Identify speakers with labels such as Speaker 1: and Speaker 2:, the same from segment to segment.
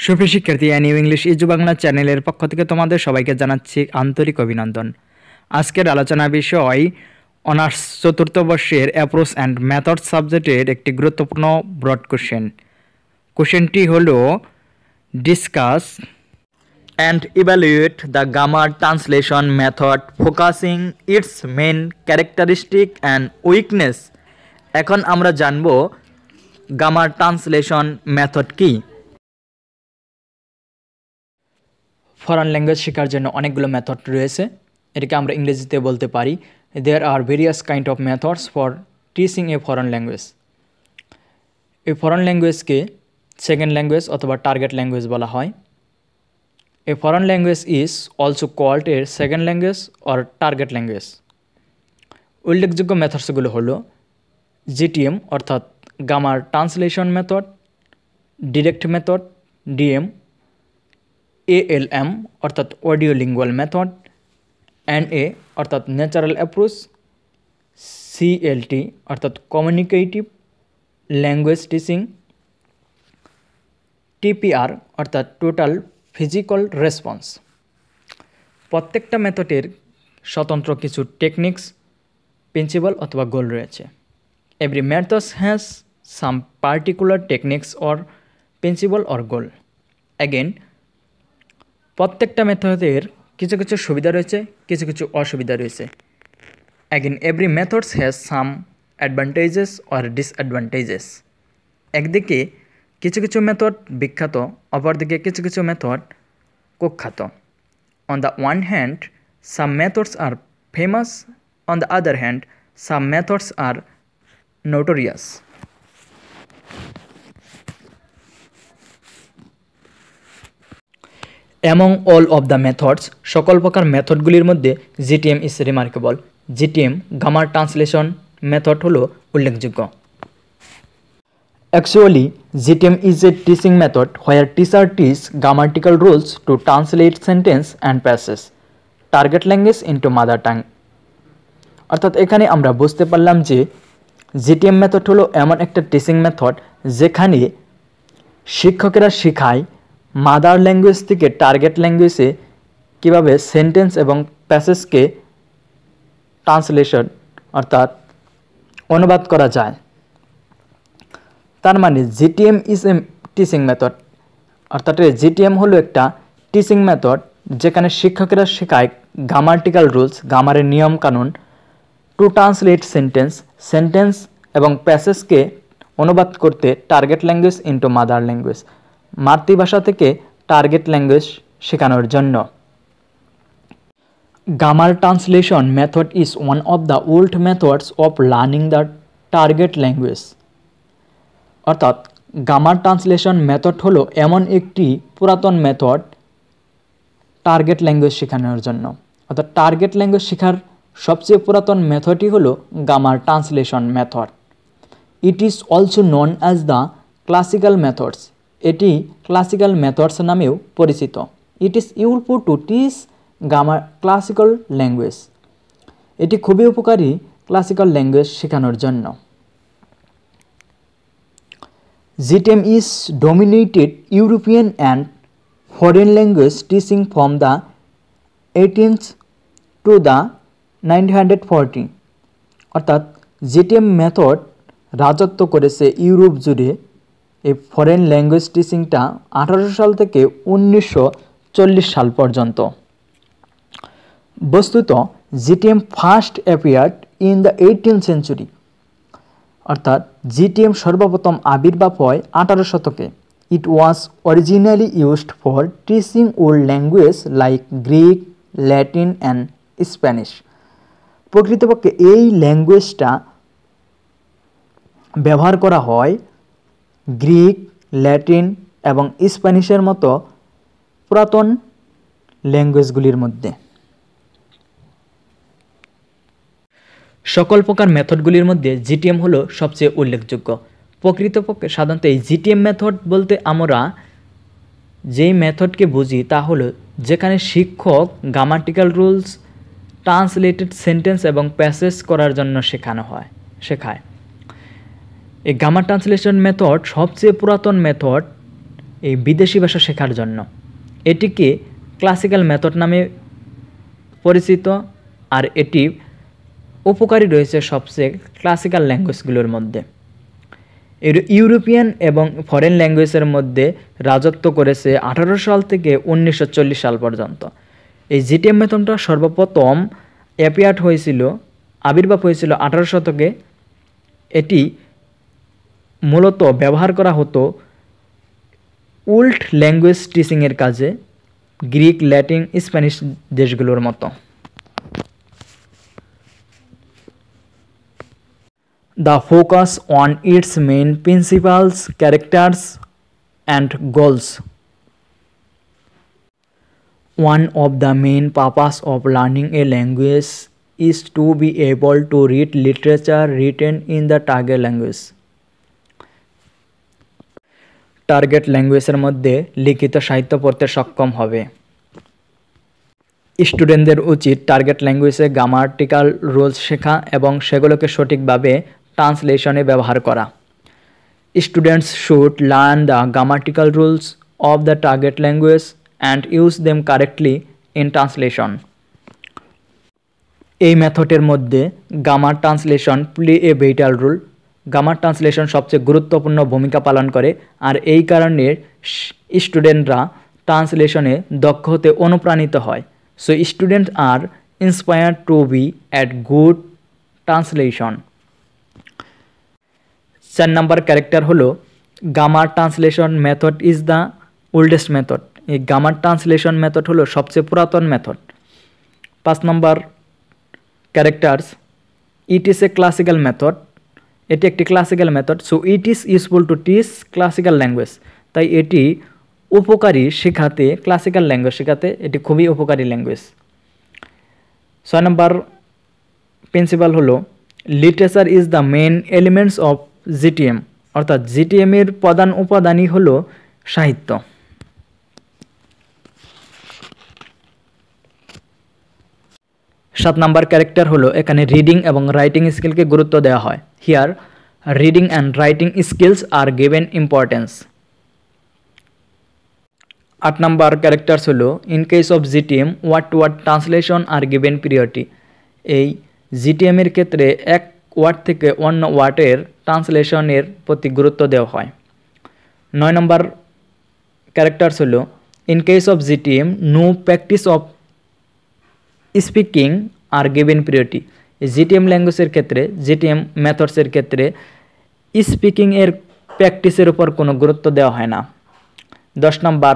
Speaker 1: সুপ্রিয় শিক্ষার্থী, new English ইজু Bangla চ্যানেলের পক্ষ থেকে তোমাদের সবাইকে জানাচ্ছি আন্তরিক অভিনন্দন। আজকের আলোচনা বিষয় অনার্স চতুর্থ বর্ষের অ্যাপ্রোচ অ্যান্ড মেথড সাবজেক্টের একটি গুরুত্বপূর্ণ ব্রড কোশ্চেন। কোশ্চেনটি হলো discuss and evaluate the grammar translation method focusing its main characteristic and weakness. এখন আমরা জানব গ্রামার ট্রান্সলেশন মেথড কি। ফরেন ল্যাঙ্গুয়েজ শেখার জন্য অনেকগুলো মেথড রয়েছে, এটাকে আমরা ইংরেজিতে বলতে পারি there are various kind of methods for teaching a foreign language. এই ফরেন ল্যাঙ্গুয়েজকে সেকেন্ড ল্যাঙ্গুয়েজ অথবা টার্গেট ল্যাঙ্গুয়েজ বলা হয়। A foreign language is also called a second language or target language. উল্লেখযোগ্য মেথডসগুলো হলো জিটিএম অর্থাৎ grammar translation method, direct method DM, ALM অর্থাৎ অডিও লিঙ্গুয়াল মেথড, NA অর্থাৎ ন্যাচারাল অ্যাপ্রোচ, CLT অর্থাৎ কমিউনিকেটিভ ল্যাঙ্গুয়েজ টিচিং, TPR অর্থাৎ total physical response. প্রত্যেকটা মেথডের স্বতন্ত্র কিছু টেকনিক্স, প্রিন্সিপাল অথবা গোল রয়েছে। Every method has some particular techniques or principal or goal. Again প্রত্যেকটা মেথডের কিছু কিছু সুবিধা রয়েছে, কিছু কিছু অসুবিধা রয়েছে। Again every methods has some advantages or disadvantages. একদিকে কিছু কিছু মেথড বিখ্যাত, অপরদিকে কিছু কিছু মেথড কুখ্যাত। On the one hand some methods are famous, on the other hand some methods are notorious. Among all of the methods, সকল প্রকার মেথডগুলির মধ্যে GTM is remarkable. GTM grammar translation method হলো উল্লেখযোগ্য। Actually, GTM is a teaching method where teacher teach grammatical rules to translate sentence and passages target language into mother tongue. অর্থাৎ এখানে আমরা বুঝতে পারলাম যে GTM মেথড হলো এমন একটা টিচিং মেথড যেখানে শিক্ষকেরা শেখায় মাদার ল্যাঙ্গুয়েজ থেকে টার্গেট ল্যাঙ্গুয়েজে কীভাবে সেন্টেন্স এবং প্যাসেজকে ট্রান্সলেশন অর্থাৎ অনুবাদ করা যায়। তার মানে GTM is a teaching method, অর্থাৎ জিটিএম হলো একটা টিচিং মেথড যেখানে শিক্ষকেরা শেখায় গ্রামাটিক্যাল রুলস, গ্রামারের নিয়মকানুন, টু ট্রান্সলেট সেন্টেন্স এবং প্যাসেজকে অনুবাদ করতে target language into mother language, মাতৃভাষা থেকে টার্গেট ল্যাঙ্গুয়েজ শেখানোর জন্য। Grammar translation method is one of the old methods of learning the target language. অর্থাৎ গ্রামার ট্রান্সলেশন মেথড হলো এমন একটি পুরাতন মেথড টার্গেট ল্যাঙ্গুয়েজ শেখানোর জন্য। অর্থাৎ টার্গেট ল্যাঙ্গুয়েজ শেখার সবচেয়ে পুরাতন মেথডই হলো grammar translation method. It is also known as the classical methods. এটি ক্লাসিক্যাল মেথডস নামেও পরিচিত। ইট is useful to teach grammar classical language. এটি খুবই উপকারী ক্লাসিক্যাল ল্যাঙ্গুয়েজ শেখানোর জন্য। GTM is dominated European and foreign language teaching from the 18th to the 1940। অর্থাৎ GTM method রাজত্ব করেছে ইউরোপ জুড়ে এই ফরেন ল্যাঙ্গুয়েজ টিচিংটা 1800 সাল থেকে 1940 সাল পর্যন্ত। বস্তুত GTM first appeared in the 18th century. অর্থাৎ জিটিএম সর্বপ্রথম আবির্ভাব হয় 18 শতকে। It was originally used for teaching old language like Greek, Latin and Spanish. প্রকৃতপক্ষে এই ল্যাঙ্গুয়েজটা ব্যবহার করা হয় গ্রিক, ল্যাটিন এবং স্প্যানিশের মতো পুরাতন ল্যাঙ্গুয়েজগুলির মধ্যে। সকল প্রকার মেথডগুলির মধ্যে জিটিএম হলো সবচেয়ে উল্লেখযোগ্য। প্রকৃতপক্ষে সাধারণত এই জিটিএম মেথড বলতে আমরা যেই মেথডকে বুঝি তা হলো যেখানে শিক্ষক গ্রামাটিক্যাল রুলস, ট্রান্সলেটেড সেন্টেন্স এবং প্যাসেজ করার জন্য শেখায়। এই গ্রামার ট্রান্সলেশন মেথড সবচেয়ে পুরাতন মেথড এই বিদেশি ভাষা শেখার জন্য। এটিকে ক্লাসিক্যাল মেথড নামে পরিচিত, আর এটি উপকারী রয়েছে সবচেয়ে ক্লাসিক্যাল ল্যাঙ্গুয়েজগুলোর মধ্যে। ইউরোপিয়ান এবং ফরেন ল্যাঙ্গুয়েজের মধ্যে রাজত্ব করেছে 1800 সাল থেকে 1940 সাল পর্যন্ত। এই জিটিএম মেথডটা সর্বপ্রথম আবির্ভাব হয়েছিল 18 শতকে। এটি মূলত ব্যবহার করা হতো ওল্ড ল্যাঙ্গুয়েজ টিচিংয়ের কাজে, গ্রিক, ল্যাটিন, স্প্যানিশ দেশগুলোর মতো। The focus on its main principles, characters, and goals. One of the main purposes of learning a language is to be able to read literature written in the target language. Target ল্যাঙ্গুয়েজের মধ্যে লিখিত সাহিত্য পড়তে সক্ষম হবে। স্টুডেন্টদের উচিত target ল্যাঙ্গুয়েজে গ্রামাটিক্যাল রুলস শেখা এবং সেগুলোকে সঠিকভাবে ট্রান্সলেশনে ব্যবহার করা। Students should learn the grammatical rules of the target language and use them correctly in translation. এই মেথডের মধ্যে grammar translation play a vital role. Grammar translation সবচেয়ে গুরুত্বপূর্ণ ভূমিকা পালন করে, আর এই কারণে স্টুডেন্টরা ট্রান্সলেশনে দক্ষ হতে অনুপ্রাণিত হয়। So students are inspired to be at good translation. 4 number character হলো grammar translation method is the oldest method. এই গ্রামার ট্রান্সলেশন মেথড হলো সবচেয়ে পুরাতন method. 5 number characters, it is a classical method. এটি একটি classical method. So it is useful to teach classical language. তাই এটি উপকারী শেখাতে, ক্লাসিক্যাল ল্যাঙ্গুয়েজ শেখাতে এটি খুবই উপকারী ল্যাঙ্গুয়েজ। 6 নম্বর প্রিন্সিপাল হলো literature is the main elements of GTM, অর্থাৎ জিটিএমের প্রধান উপাদানই হলো সাহিত্য। 7 নম্বর ক্যারেক্টার হলো এখানে রিডিং এবং রাইটিং স্কিলকে গুরুত্ব দেওয়া হয়। Here reading and writing skills are given importance. 8 number characters হলো in case of GTM word to word translation are given priority. এই জিটিএমের ক্ষেত্রে এক ওয়ার্ড থেকে অন্য ওয়ার্ডের ট্রান্সলেশনের প্রতি গুরুত্ব দেওয়া হয়। 9 নম্বর ক্যারেক্টার্স হলো in case of GTM no practice of speaking are given priority. GTM ল্যাঙ্গুয়েজের ক্ষেত্রে, জিটিএম মেথডসের ক্ষেত্রে স্পিকিংয়ের প্র্যাকটিসের উপর কোনো গুরুত্ব দেওয়া হয় না। 10 নম্বর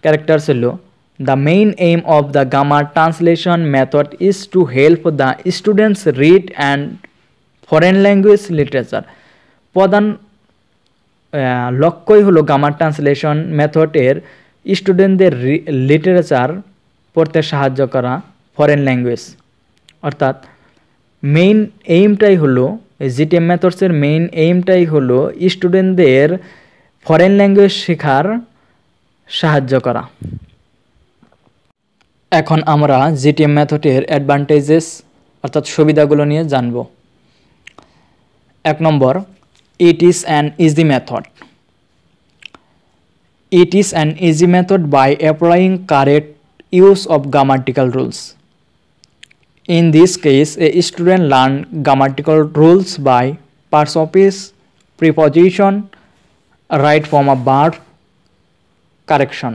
Speaker 1: ক্যারেক্টার্স হলো the main aim of the grammar translation method is to help the students read and foreign language literature. প্রধান লক্ষ্যই হলো গ্রামার ট্রান্সলেশন মেথডের স্টুডেন্টদের লিটারেচার পড়তে সাহায্য করা, ফরেন ল্যাঙ্গুয়েজ। অর্থাৎ মেইন এইমটাই হলো, জিটিএম মেথডসের মেইন এইমটাই হলো স্টুডেন্টদের ফরেন ল্যাঙ্গুয়েজ শেখার সাহায্য করা। এখন আমরা জিটিএম মেথডের অ্যাডভান্টেজেস অর্থাৎ সুবিধাগুলো নিয়ে জানব। 1 number, it is an easy method. It is an easy method by applying correct use of grammatical rules. In this case, a student learn grammatical rules by parts of speech, preposition, right form of verb, correction.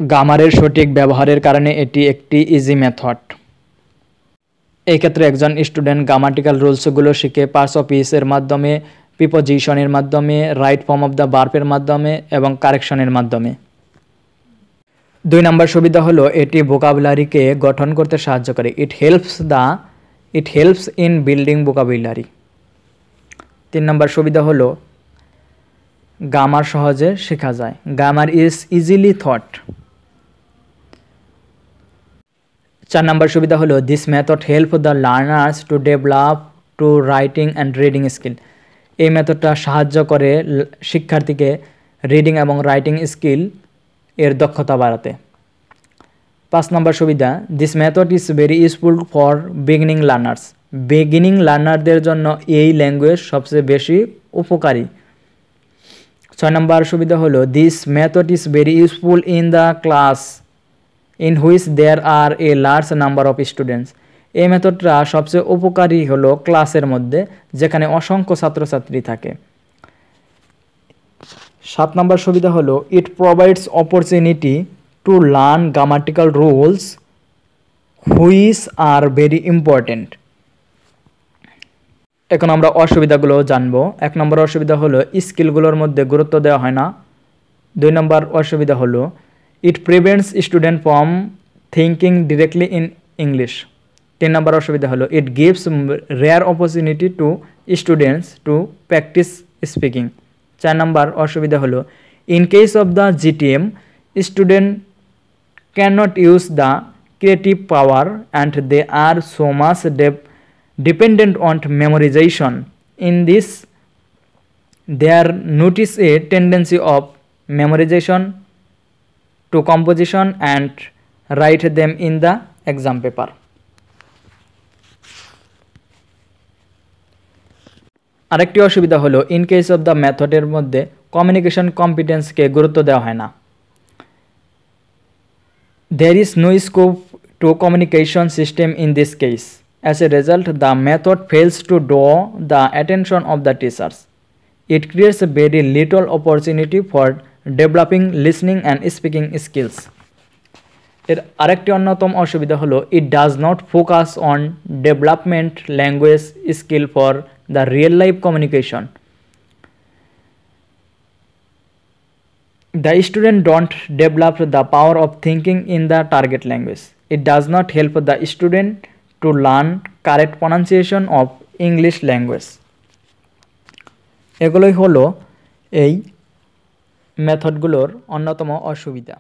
Speaker 1: গ্রামারের সঠিক ব্যবহারের কারণে এটি একটি easy method. এই ক্ষেত্রে একজন student grammatical রুলসগুলো শিখে পার্টস অফ স্পিচের মাধ্যমে, প্রিপোজিশনের মাধ্যমে, রাইট ফর্ম অফ দ্য ভার্বের মাধ্যমে এবং কারেকশনের মাধ্যমে। 2 নম্বর সুবিধা হলো এটি ভোকাবুলারিকে গঠন করতে সাহায্য করে। It helps in building vocabulary. 3 number সুবিধা হলো গ্রামার সহজে শেখা যায়। Grammar is easily taught. 4 number সুবিধা হলো this method help the learners to develop to writing and reading skill. এই মেথডটা সাহায্য করে শিক্ষার্থীকে রিডিং এবং রাইটিং স্কিল এর দক্ষতা বাড়াতে। 5 নম্বর সুবিধা, this method is very useful for beginning learners. Beginning লার্নারদের জন্য এই ল্যাঙ্গুয়েজ সবচেয়ে বেশি উপকারী। 6 নম্বর সুবিধা হলো this method is very useful in the class in which there are a large number of students. এই মেথডটা সবচেয়ে উপকারী হলো ক্লাসের মধ্যে যেখানে অসংখ্য ছাত্রছাত্রী থাকে। 7 নম্বর সুবিধা হলো ইট provides opportunity to learn grammatical rules which are very important. এখন আমরা অসুবিধাগুলো জানবো। 1 নম্বর অসুবিধা হলো স্কিলগুলোর মধ্যে গুরুত্ব দেওয়া হয় না। 2 নম্বর অসুবিধা হলো it prevents student from thinking directly in English. 3 number অসুবিধা হলো it gives rare opportunity to students to practice speaking. 4 number অসুবিধা হলো in case of the GTM student can not use the creative power and they are so much dependent on memorization. In this, there notice a tendency of memorization to composition and write them in the exam paper. আরেকটি অসুবিধা হলো in case of the মেথডের মধ্যে communication কম্পিটেন্সকে গুরুত্ব দেওয়া হয় না। There is no scope to communication system in this case. As a result, the method fails to draw the attention of the teachers. It creates a very little opportunity for developing listening and speaking skills. এর আরেকটি অন্যতম অসুবিধা হলো it does not focus on development language skill for the real life communication. The student don't develop the power of thinking in the target language. It does not help the student to learn correct pronunciation of English language. এগুলোই হলো এই মেথডগুলোর অন্যতম অসুবিধা।